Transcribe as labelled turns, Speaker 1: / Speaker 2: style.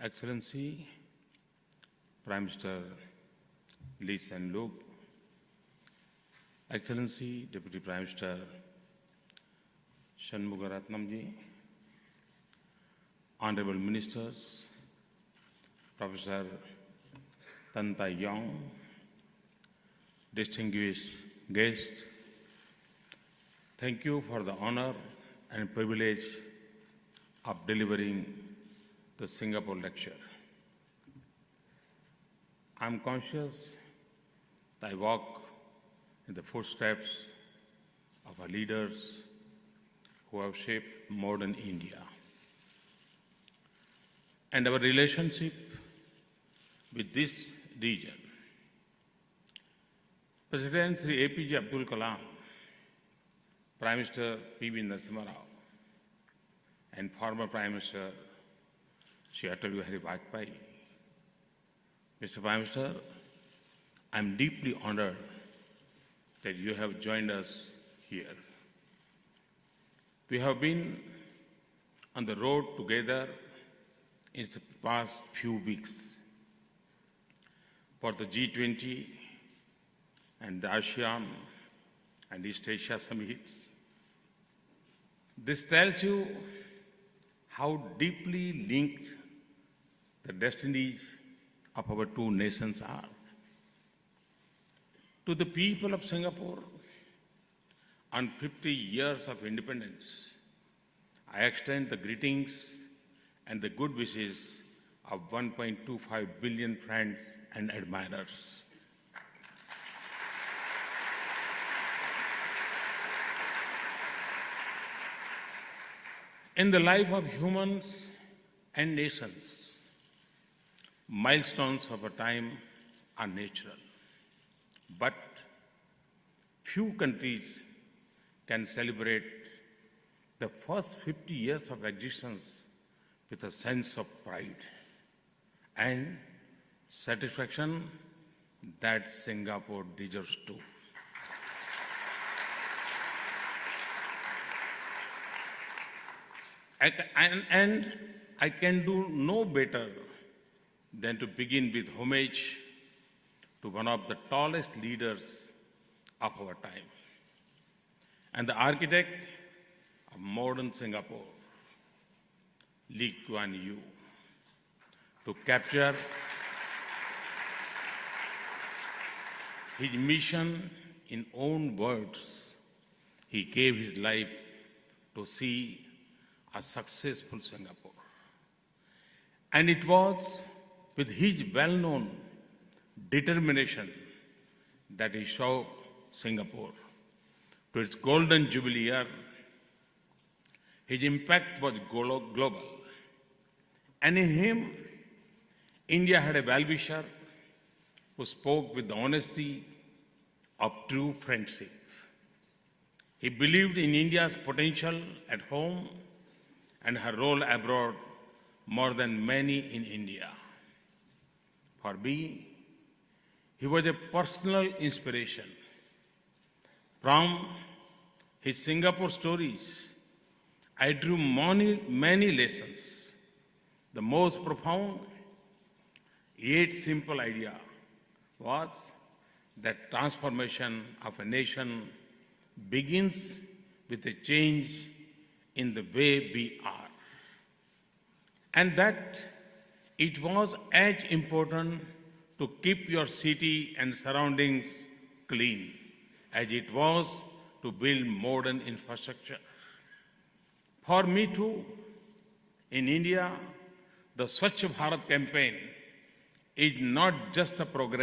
Speaker 1: Excellency, Prime Minister Lee Hsien Loong, Excellency, Deputy Prime Minister Shanmugaratnam ji, Honorable Ministers, Professor Tan Tai Yong, distinguished guests, thank you for the honor and privilege of delivering the Singapore lecture. I'm conscious that I walk in the footsteps of our leaders who have shaped modern India. And our relationship with this region. President Sri APJ Abdul Kalam, Prime Minister P.V. Narasimha Rao, and former Prime Minister Shri Atal Bihari Vajpayee. Mr. Prime Minister, I'm deeply honored that you have joined us here. We have been on the road together in the past few weeks for the G20 and the ASEAN and East Asia summits. This tells you how deeply linked the destinies of our two nations are. To the people of Singapore, on 50 years of independence, I extend the greetings and the good wishes of 1.25 billion friends and admirers. In the life of humans and nations, milestones of a time are natural, but few countries can celebrate the first 50 years of existence with a sense of pride and satisfaction that Singapore deserves too. And I can do no better than to begin with homage to one of the tallest leaders of our time and the architect of modern Singapore, Lee Kuan Yew, to capture his mission in own words. He gave his life to see a successful Singapore. And it was with his well-known determination that he saw Singapore to its golden jubilee year. His impact was global. And in him, India had a well-wisher who spoke with the honesty of true friendship. He believed in India's potential at home and her role abroad more than many in India. For me, he was a personal inspiration. From his Singapore stories, I drew many lessons. The most profound, yet simple idea was that transformation of a nation begins with a change in the way we are. And that it was as important to keep your city and surroundings clean as it was to build modern infrastructure. For me too, in India, the Swachh Bharat campaign is not just a program